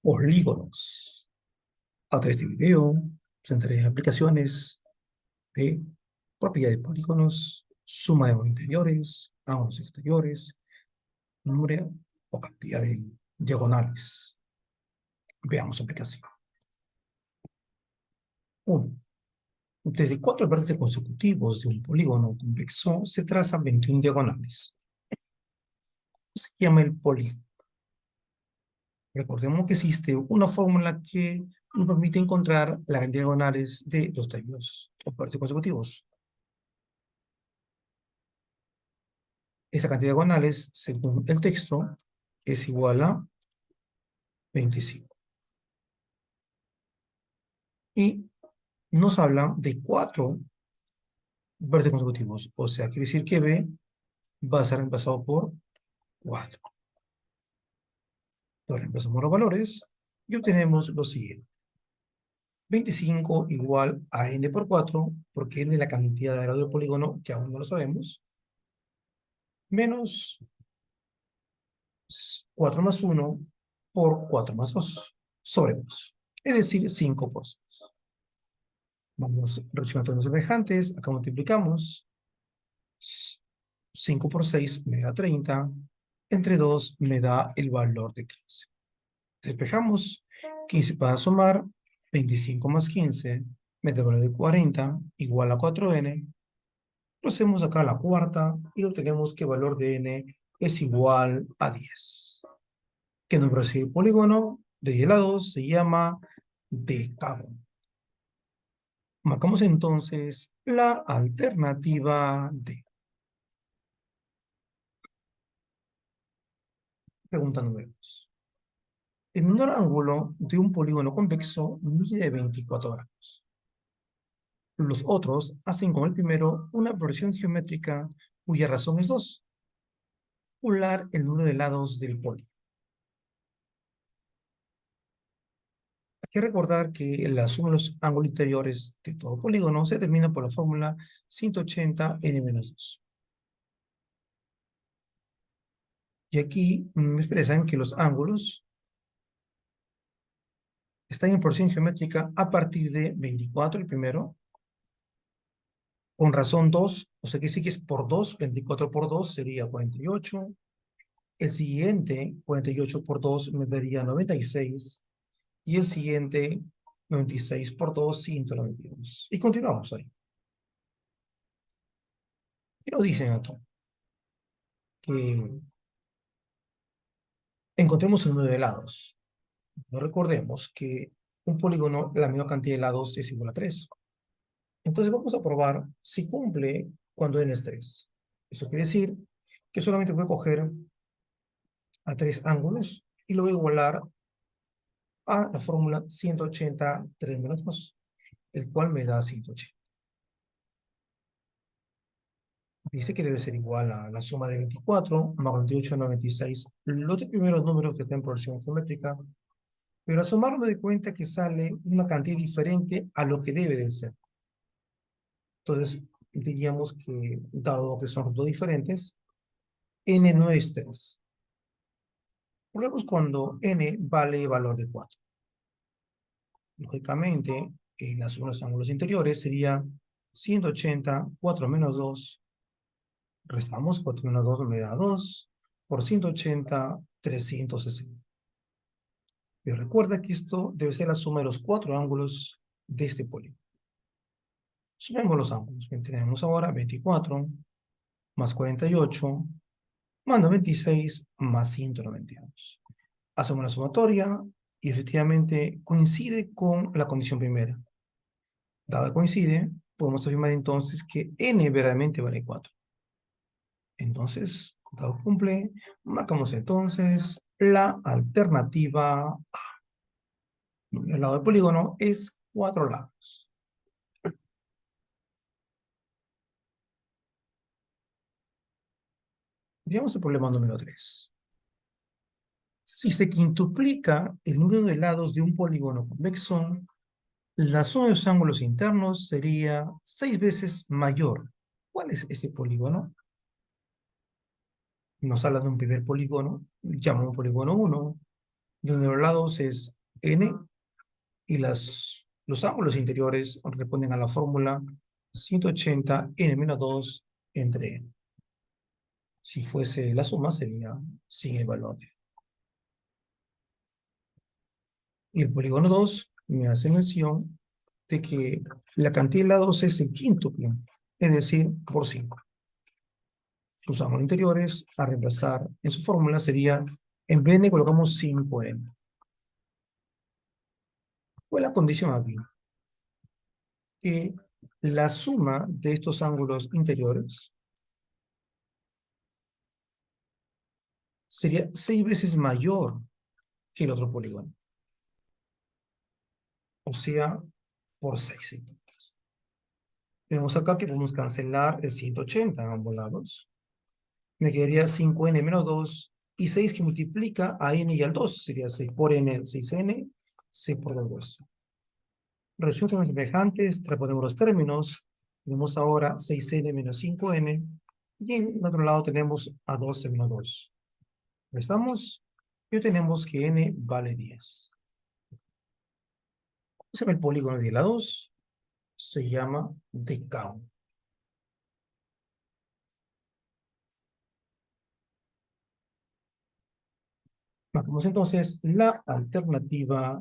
polígonos. A través de video, presentaré aplicaciones de propiedad de polígonos, suma de ángulos interiores, ángulos exteriores, número o cantidad de diagonales. Veamos aplicación. 1. Desde 4 vértices consecutivos de un polígono convexo se trazan 21 diagonales. ¿Cómo se llama el polígono? Recordemos que existe una fórmula que nos permite encontrar las diagonales de los términos o vértices consecutivos. Esa cantidad de diagonales, según el texto, es igual a 25. Y nos habla de 4 vértices consecutivos. O sea, quiere decir que B va a ser reemplazado por 4. Lo reemplazamos los valores y obtenemos lo siguiente. 25 igual a n por 4, porque n es la cantidad de grado del polígono, que aún no lo sabemos, menos 4 más 1 por 4 más 2, sobre 2. Es decir, 5 por 6. Vamos reaccionando los semejantes, acá multiplicamos. 5 por 6 me da 30, entre 2 me da el valor de 15. Despejamos, 15 para sumar, 25 más 15, me da el valor de 40, igual a 4n. Procedemos acá a la cuarta y obtenemos que el valor de n es igual a 10. ¿Qué número es el polígono? De 10 lados se llama decágono. Marcamos entonces la alternativa D. Pregunta número 2. El menor ángulo de un polígono convexo mide 24 grados. Los otros hacen con el primero una progresión geométrica cuya razón es 2. Calcular el número de lados del polígono. Hay que recordar que la suma de los ángulos interiores de todo polígono se determina por la fórmula 180n-2. Y aquí me expresan que los ángulos están en progresión geométrica a partir de 24, el primero, con razón 2, o sea que sí que es por 2, 24 por 2 sería 48. El siguiente, 48 por 2, me daría 96. Y el siguiente, 96 por 2, 192. Y continuamos ahí. ¿Qué nos dicen aquí? Que encontremos el número de lados. No recordemos que un polígono, la misma cantidad de lados es igual a 3. Entonces vamos a probar si cumple cuando n es 3. Eso quiere decir que solamente voy a coger a 3 ángulos y lo voy a igualar a la fórmula 180, 3 menos 2, el cual me da 180. Dice que debe ser igual a la suma de 24 más 48, 96, los primeros números que están en progresión geométrica, pero al sumarlo me doy cuenta que sale una cantidad diferente a lo que debe de ser. Entonces, diríamos que, dado que son rútulos diferentes, n no es 3. Probemos cuando n vale valor de 4. Lógicamente, la suma de los ángulos interiores sería 180, 4 menos 2, restamos 4 menos 2 me da 2, por 180, 360. Pero recuerda que esto debe ser la suma de los 4 ángulos de este polígono. Sumemos los ángulos. Tenemos ahora 24 más 48 más 96 más 192. Hacemos la sumatoria y efectivamente coincide con la condición primera. Dado que coincide, podemos afirmar entonces que n verdaderamente vale 4. Entonces, dado que cumple, marcamos entonces la alternativa A. El lado del polígono es 4 lados. Veamos el problema número 3. Si se quintuplica el número de lados de un polígono convexo, la suma de los ángulos internos sería 6 veces mayor. ¿Cuál es ese polígono? Nos habla de un primer polígono, llamamos polígono 1, De los lados es n y los ángulos interiores responden a la fórmula 180 n menos 2 entre n. Si fuese la suma sería sin el valor de. Y el polígono 2 me hace mención de que la cantidad de lados es el quíntuple, es decir, por 5. Sus ángulos interiores a reemplazar en su fórmula sería, en vez de colocamos 5n. ¿Cuál es la condición aquí? Que la suma de estos ángulos interiores sería 6 veces mayor que el otro polígono. O sea, por 6 entonces. Vemos acá que podemos cancelar el 180 a ambos lados. Me quedaría 5n menos 2 y 6 que multiplica a n y al 2. Sería 6 por n, 6n, 6 por 2. Resultan semejantes, transponemos los términos. Tenemos ahora 6n menos 5n. Y en el otro lado tenemos a 12 menos 2. Restamos y obtenemos que n vale 10. ¿Cómo se llama el polígono de la 2? Se llama decágono. Marcamos entonces la alternativa.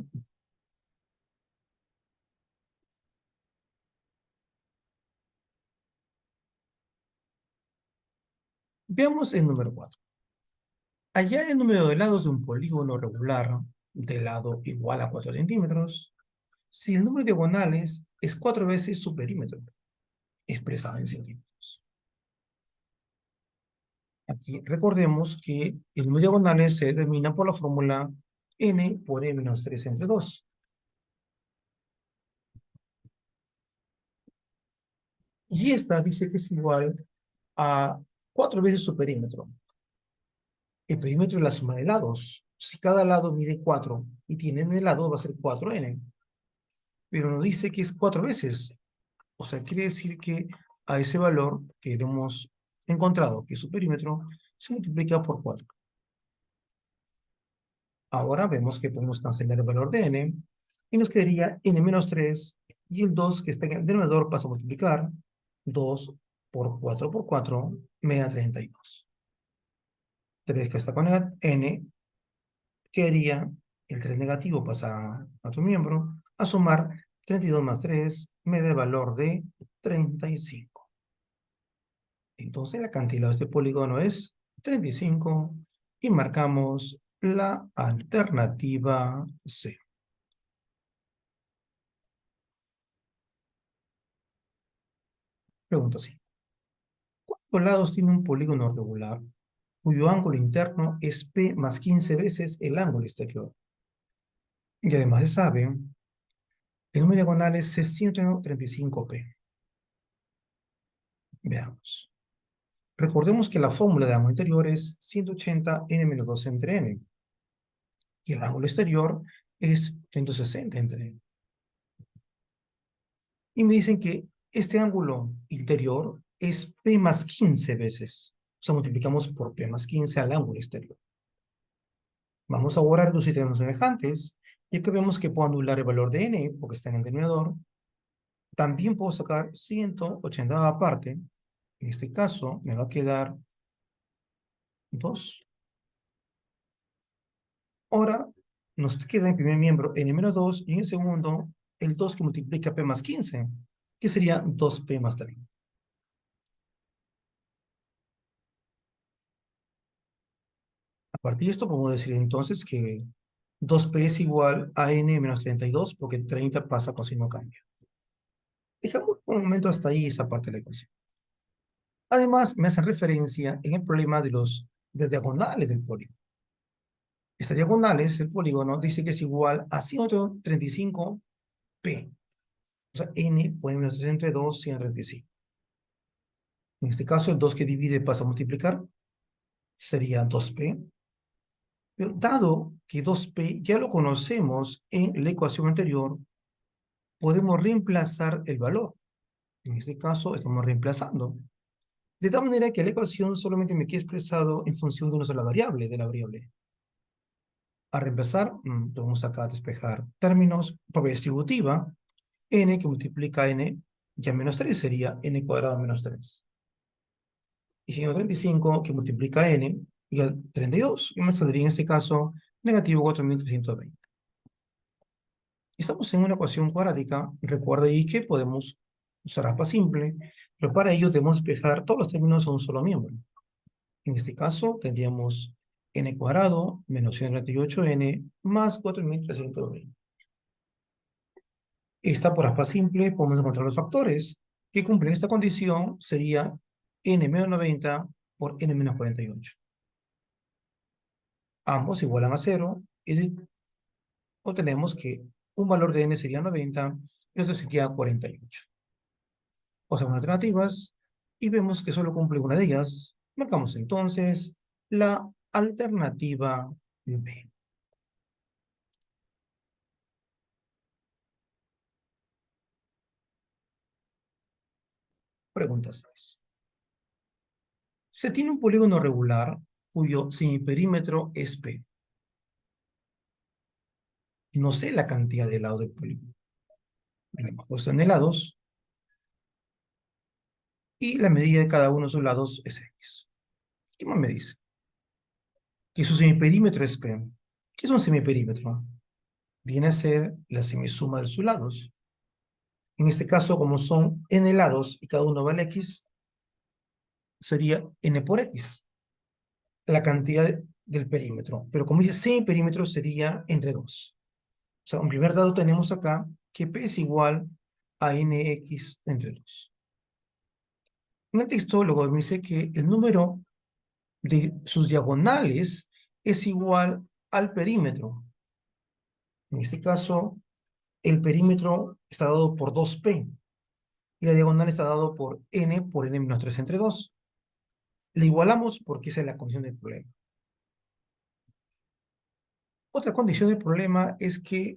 Veamos el número 4. Hallar el número de lados de un polígono regular de lado igual a 4 centímetros si el número de diagonales es 4 veces su perímetro, expresado en centímetros. Aquí recordemos que el número de diagonales se determina por la fórmula n por n menos 3 entre 2. Y esta dice que es igual a 4 veces su perímetro. El perímetro es la suma de lados. Si cada lado mide 4 y tiene n lados, va a ser 4n. Pero nos dice que es 4 veces. O sea, quiere decir que a ese valor que hemos encontrado, que es su perímetro, se multiplica por 4. Ahora vemos que podemos cancelar el valor de n y nos quedaría n menos 3 y el 2 que está en el denominador pasa a multiplicar. 2 por 4 me da 32. 3 que está con n quedaría, el 3 negativo pasa a tu miembro, a sumar 32 más 3 me da el valor de 35. Entonces la cantidad de este polígono es 35 y marcamos la alternativa C. Pregunta así. ¿Cuántos lados tiene un polígono regular cuyo ángulo interno es P más 15 veces el ángulo exterior? Y además se sabe, el número diagonal es 135p. Veamos. Recordemos que la fórmula de ángulo interior es 180 n menos 2 entre n. Y el ángulo exterior es 160 entre n. Y me dicen que este ángulo interior es P más 15 veces. O sea, multiplicamos por P más 15 al ángulo exterior. Vamos ahora a reducir términos semejantes. Y aquí vemos que puedo anular el valor de n, porque está en el denominador. También puedo sacar 180 aparte. En este caso, me va a quedar 2. Ahora, nos queda en el primer miembro n menos 2 y en el segundo, el 2 que multiplica P más 15, que sería 2P más 3. A partir de esto podemos decir entonces que 2P es igual a n menos 32 porque 30 pasa con signo cambio. Dejamos por un momento hasta ahí esa parte de la ecuación. Además, me hacen referencia en el problema de diagonales del polígono. Estas diagonales, el polígono, dice que es igual a 135p. O sea, n por n menos 3 entre 2, 135. En este caso, el 2 que divide pasa a multiplicar. Sería 2p. Pero dado que 2p ya lo conocemos en la ecuación anterior, podemos reemplazar el valor. En este caso, estamos reemplazando. De tal manera que la ecuación solamente me queda expresado en función de una sola variable, de la variable A reemplazar, podemos acá despejar términos, propiedad distributiva, n que multiplica n, ya menos 3 sería n cuadrado menos 3. Y 135 que multiplica n, ya 32, y me saldría en este caso negativo 4320. Estamos en una ecuación cuadrática, recuerda ahí que podemos usar aspa simple, pero para ello debemos despejar todos los términos a un solo miembro. En este caso tendríamos n cuadrado menos 138n más 4320. Esta por aspa simple podemos encontrar los factores que cumplen esta condición, sería n menos 90 por n menos 48. Ambos igualan a 0 y obtenemos que un valor de n sería 90 y otro sería 48. Usamos alternativas y vemos que solo cumple una de ellas. Marcamos entonces la alternativa B. Pregunta 6. Se tiene un polígono regular cuyo semiperímetro es P. No sé la cantidad de lados del polígono. Me hemos puesto en helados y la medida de cada uno de sus lados es X. ¿Qué más me dice? Que su semiperímetro es P. ¿Qué es un semiperímetro? Viene a ser la semisuma de sus lados. En este caso, como son n lados y cada uno vale X, sería n por X, la cantidad del perímetro. Pero como dice semiperímetro, sería entre 2. O sea, en primer dado tenemos acá que P es igual a nx entre 2. En el texto luego me dice que el número de sus diagonales es igual al perímetro. En este caso, el perímetro está dado por 2p y la diagonal está dado por n menos 3 entre 2. Le igualamos porque esa es la condición del problema. Otra condición del problema es que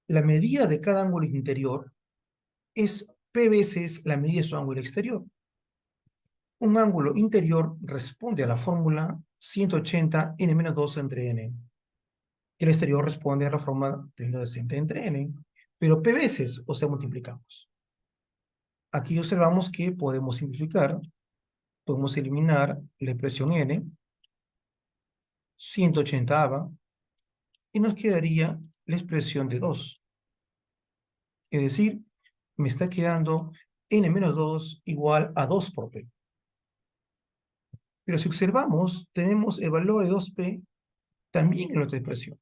la medida de cada ángulo interior es p veces la medida de su ángulo exterior. Un ángulo interior responde a la fórmula 180 n-2 entre n. Y el exterior responde a la fórmula 360 entre n. Pero p veces, o sea, multiplicamos. Aquí observamos que podemos simplificar. Podemos eliminar la expresión n, 180ava, y nos quedaría la expresión de 2. Es decir, me está quedando n-2 igual a 2 por p. Pero si observamos, tenemos el valor de 2p también en nuestra expresión.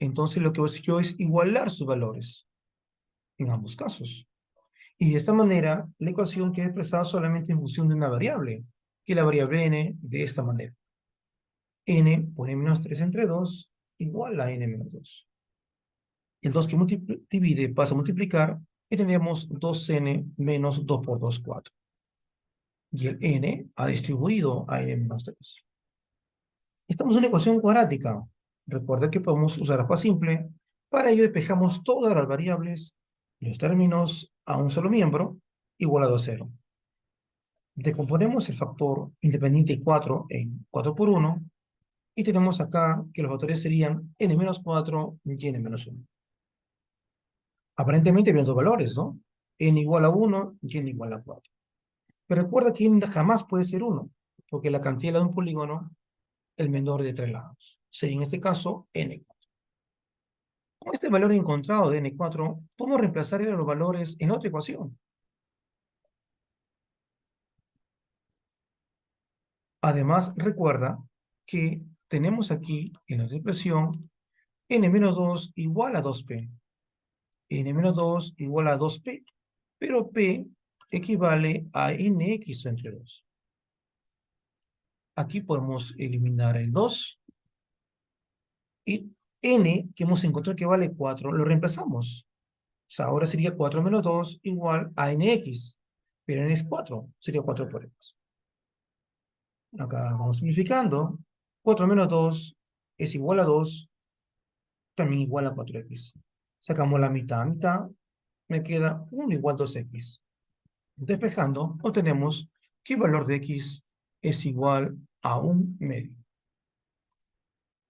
Entonces lo que yo es igualar sus valores en ambos casos. Y de esta manera, la ecuación queda expresada solamente en función de una variable, que es la variable n de esta manera. N por n-3 entre 2 igual a n-2. El 2 que divide pasa a multiplicar y tenemos 2n menos 2 por 2, 4. Y el n ha distribuido a n-3. Estamos en una ecuación cuadrática. Recuerda que podemos usar aspa simple. Para ello despejamos todas las variables, los términos a un solo miembro, igualado a 0. Decomponemos el factor independiente 4 en 4 por 1 y tenemos acá que los factores serían n-4 y n-1. Aparentemente había dos valores, ¿no? N igual a 1 y n igual a 4. Pero recuerda que n jamás puede ser 1, porque la cantidad de un polígono, el menor de 3 lados. Sería en este caso n4. Con este valor encontrado de n4, podemos reemplazar los valores en otra ecuación. Además, recuerda que tenemos aquí en nuestra expresión n-2 igual a 2p. n-2 igual a 2p, pero p equivale a nx entre 2. Aquí podemos eliminar el 2 y n, que hemos encontrado que vale 4, lo reemplazamos. O sea, ahora sería 4 menos 2 igual a nx, pero n es 4, sería 4 por x. Acá vamos simplificando. 4 menos 2 es igual a 2, también igual a 4x. Sacamos la mitad, mitad, me queda 1 igual a 2x. Despejando, obtenemos que el valor de x es igual a 1 medio.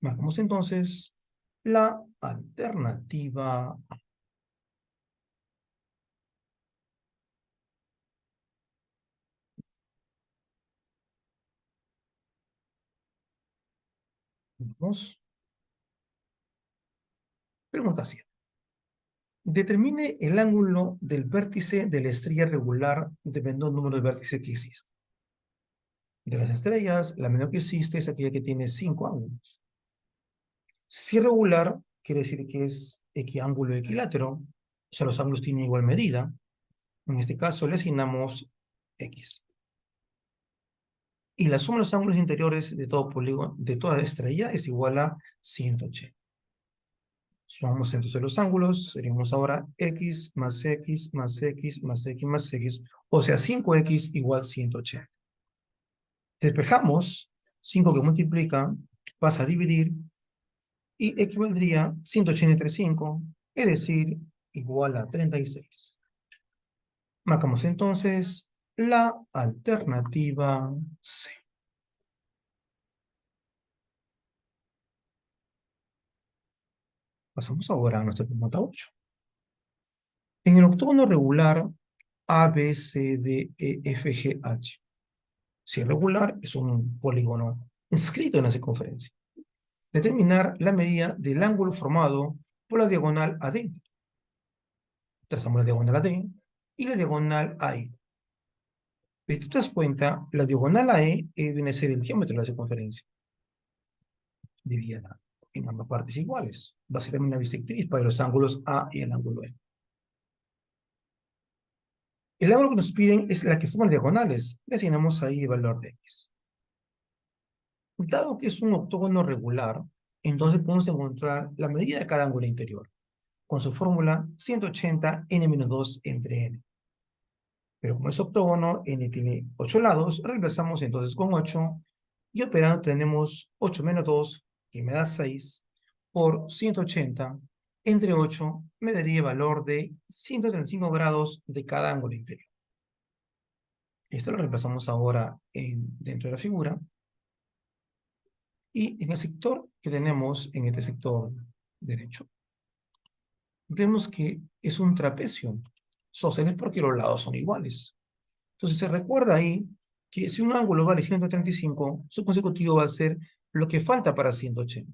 Marcamos entonces la alternativa A. Vamos. Pregunta 7. Determine el ángulo del vértice de la estrella regular dependiendo del número de vértices que existe. De las estrellas, la menor que existe es aquella que tiene 5 ángulos. Si es regular, quiere decir que es equiángulo equilátero, o sea, los ángulos tienen igual medida. En este caso le asignamos X. Y la suma de los ángulos interiores de todo polígono, de toda estrella es igual a 180. Sumamos entonces los ángulos, seríamos ahora X más X más X más X más X, o sea, 5X igual 180. Despejamos, 5 que multiplica pasa a dividir y equivaldría 180 entre 5, es decir, igual a 36. Marcamos entonces la alternativa C. Pasamos ahora a nuestra pregunta 8. En el octógono regular A, B, C, D, E, F, G, H. Si es regular, es un polígono inscrito en la circunferencia. Determinar la medida del ángulo formado por la diagonal AD. Trazamos la diagonal AD y la diagonal AE. Si tú te das cuenta, la diagonal AE viene a ser el diámetro de la circunferencia. Dividida en ambas partes iguales. Va a ser también una bisectriz para los ángulos A y el ángulo E. El ángulo que nos piden es la que forma las diagonales. Le asignamos ahí el valor de X. Dado que es un octógono regular, entonces podemos encontrar la medida de cada ángulo interior, con su fórmula 180 n-2 entre n. Pero como es octógono, n tiene 8 lados, reemplazamos entonces con 8, y operando tenemos 8 menos 2, que me da 6, por 180, entre 8, me daría el valor de 135 grados de cada ángulo interior. Esto lo reemplazamos ahora dentro de la figura. Y en el sector que tenemos, en este sector derecho, vemos que es un trapecio isósceles porque los lados son iguales. Entonces se recuerda ahí que si un ángulo vale 135, su consecutivo va a ser lo que falta para 180,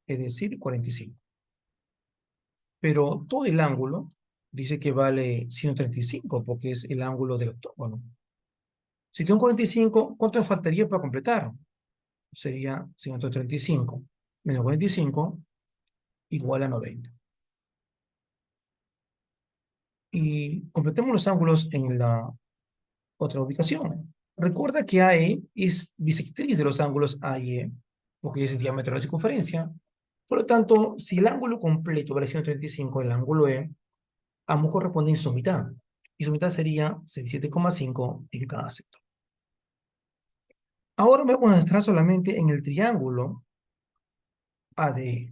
es decir, 45. Pero todo el ángulo dice que vale 135 porque es el ángulo del octógono. Si tengo 45, ¿cuánto me faltaría para completar? Sería 135 menos 45 igual a 90. Y completemos los ángulos en la otra ubicación. Recuerda que AE es bisectriz de los ángulos A y E, porque es el diámetro de la circunferencia. Por lo tanto, si el ángulo completo vale 135, el ángulo E, ambos corresponden a su mitad. Y su mitad sería 67,5 en cada sector. Ahora me voy a concentrar solamente en el triángulo ADE.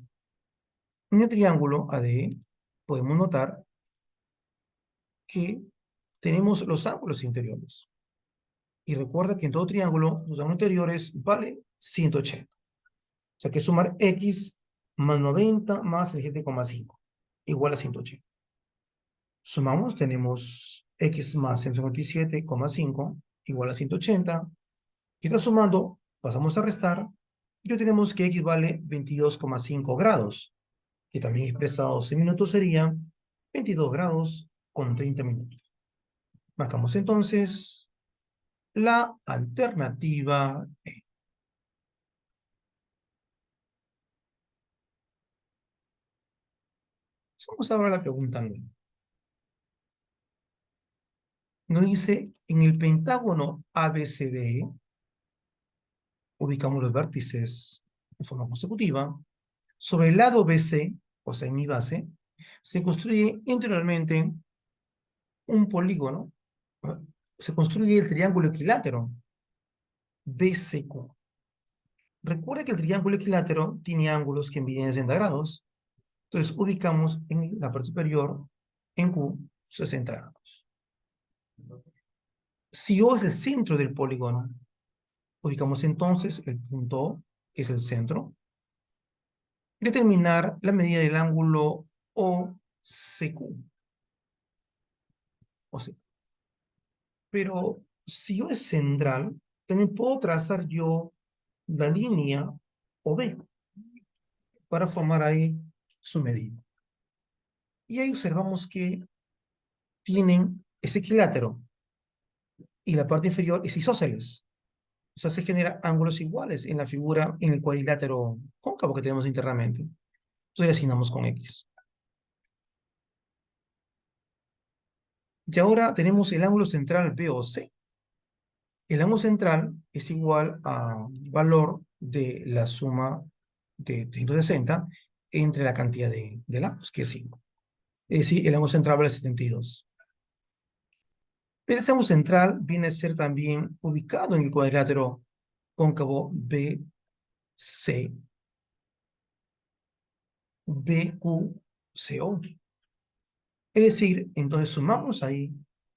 En el triángulo ADE podemos notar que tenemos los ángulos interiores. Y recuerda que en todo triángulo, los ángulos interiores vale 180. O sea que sumar X más 90 más 7,5 igual a 180. Sumamos, tenemos X más 157,5 igual a 180. ¿Qué está sumando? Pasamos a restar. Y tenemos que X vale 22,5 grados, que también expresados en minutos sería 22 grados con 30 minutos. Marcamos entonces la alternativa E. Vamos ahora a la pregunta 9. Nos dice, en el pentágono ABCDE, ubicamos los vértices de forma consecutiva. Sobre el lado BC, o sea, en mi base, se construye interiormente un polígono, se construye el triángulo equilátero BCQ. Recuerda que el triángulo equilátero tiene ángulos que miden 60 grados. Entonces, ubicamos en la parte superior, en Q, 60 grados. Si O es el centro del polígono, ubicamos entonces el punto O, que es el centro, determinar la medida del ángulo OCQ. O sea, pero si O es central, también puedo trazar yo la línea OB para formar ahí su medida. Y ahí observamos que tienen ese equilátero y la parte inferior es isósceles. O sea, se generan ángulos iguales en la figura, en el cuadrilátero cóncavo que tenemos internamente. Entonces le asignamos con X. Y ahora tenemos el ángulo central BOC. El ángulo central es igual a valor de la suma de 160 entre la cantidad de lados, que es 5. Es decir, el ángulo central vale 72. Este ángulo central viene a ser también ubicado en el cuadrilátero cóncavo BC, BQCO. Es decir, entonces sumamos ahí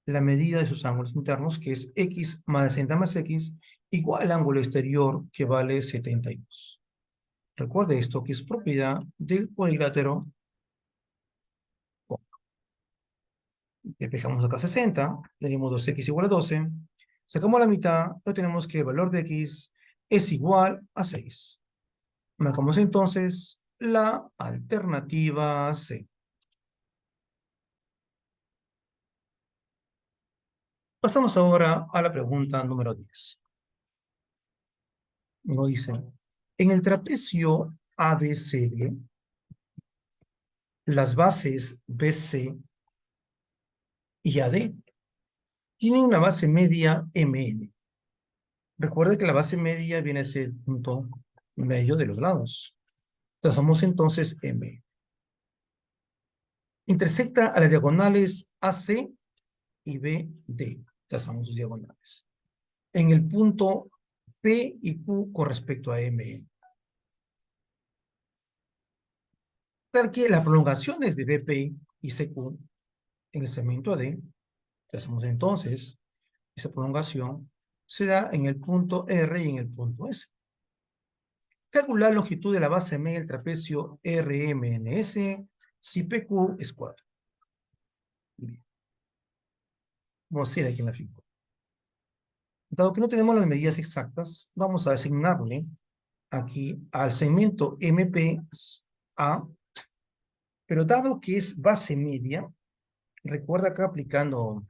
la medida de sus ángulos internos, que es X más 60 más X, igual al ángulo exterior, que vale 72. Recuerde esto, que es propiedad del cuadrilátero. Despejamos acá 60, tenemos 2X igual a 12. Sacamos la mitad, obtenemos que el valor de X es igual a 6. Marcamos entonces la alternativa C. Pasamos ahora a la pregunta número 10. Nos dice, en el trapecio ABCD, las bases BC y AD tienen una base media MN. Recuerde que la base media viene a ser el punto medio de los lados. Trazamos entonces M. Intersecta a las diagonales AC y BD. Trazamos sus diagonales. En el punto P y Q con respecto a M. Tal que las prolongaciones de BP y CQ en el segmento AD, trazamos entonces esa prolongación, se da en el punto R y en el punto S. Calcular la longitud de la base media del trapecio RMNS si PQ es 4. Bien. Vamos a ir aquí en la figura. Dado que no tenemos las medidas exactas, vamos a asignarle aquí al segmento MP A, pero dado que es base media, recuerda acá aplicando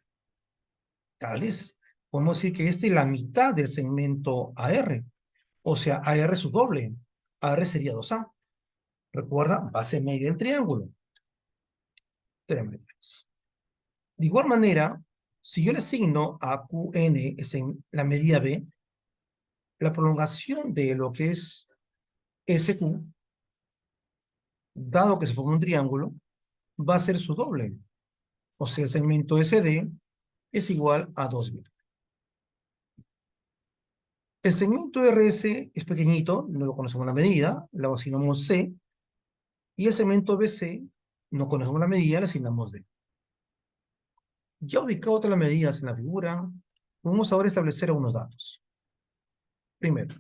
tales, podemos decir que esta es la mitad del segmento AR, o sea, AR es su doble, AR sería 2A. Recuerda, base media del triángulo. 3 metros. De igual manera, si yo le asigno a QN es en la medida B, la prolongación de lo que es SQ, dado que se forma un triángulo, va a ser su doble. O sea, el segmento SD es igual a 2 metros. El segmento RS es pequeñito, no lo conocemos la medida, le asignamos C, y el segmento BC, no conocemos la medida, le asignamos D. Ya ubicado todas las medidas en la figura, vamos ahora a establecer algunos datos. Primero,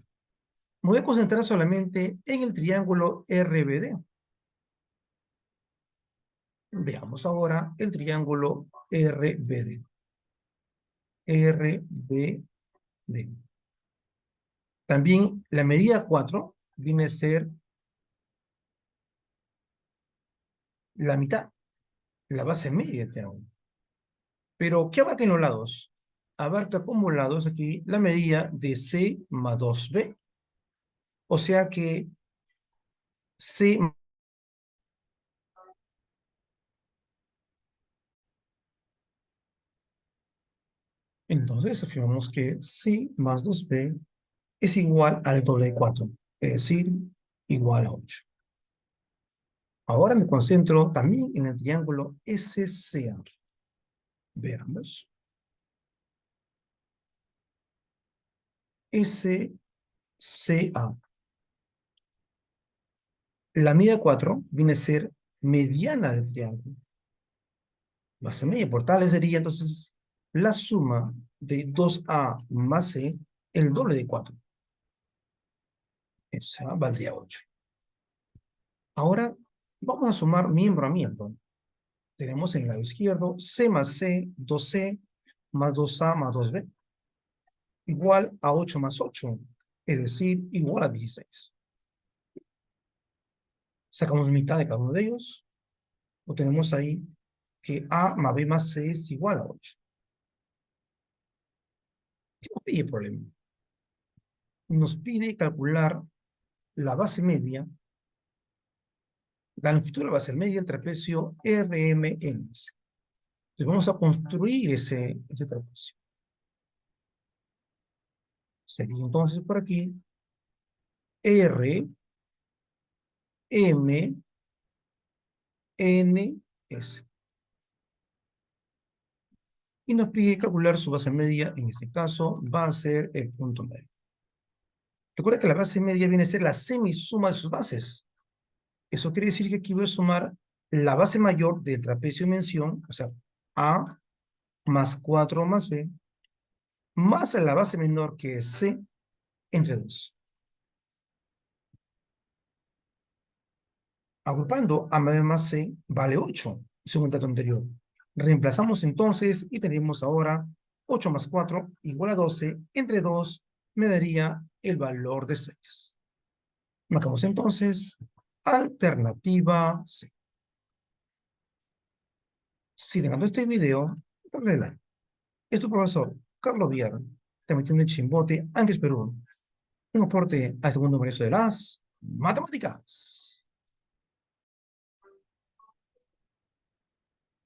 me voy a concentrar solamente en el triángulo RBD. Veamos ahora el triángulo RBD. RBD. También la medida 4 viene a ser la mitad, la base media del triángulo. Pero, ¿qué abarca en los lados? Abarca como lados aquí la medida de C más 2B. O sea que C, entonces afirmamos que C más 2B es igual al doble de 4, es decir, igual a 8. Ahora me concentro también en el triángulo SCA. Veamos. SCA. La medida 4 viene a ser mediana del triángulo. Base media por tal sería entonces la suma de 2A más C, el doble de 4. Esa valdría 8. Ahora vamos a sumar miembro a miembro. Tenemos en el lado izquierdo C más C, 2C, más 2A más 2B, igual a 8 más 8, es decir, igual a 16. Sacamos mitad de cada uno de ellos. O tenemos ahí que A más B más C es igual a 8. ¿Qué nos pide el problema? Nos pide calcular la base media, la longitud de la base media del trapecio RMN. Entonces vamos a construir ese trapecio. Sería entonces por aquí R, M, N, S. Y nos pide calcular su base media, en este caso va a ser el punto medio. Recuerda que la base media viene a ser la semisuma de sus bases. Eso quiere decir que aquí voy a sumar la base mayor del trapecio en mención, o sea, A más 4 más B, más la base menor que es C, entre 2. Agrupando A más B más C vale 8, según el dato anterior. Reemplazamos entonces y tenemos ahora 8 más 4 igual a 12, entre 2 me daría el valor de 6. Marcamos entonces alternativa C. Si te encantó este video, dale like. Es tu profesor, Carlos Villar, está metiendo el chimbote, Ángeles Perú. Un aporte a este mundo maravilloso de las matemáticas.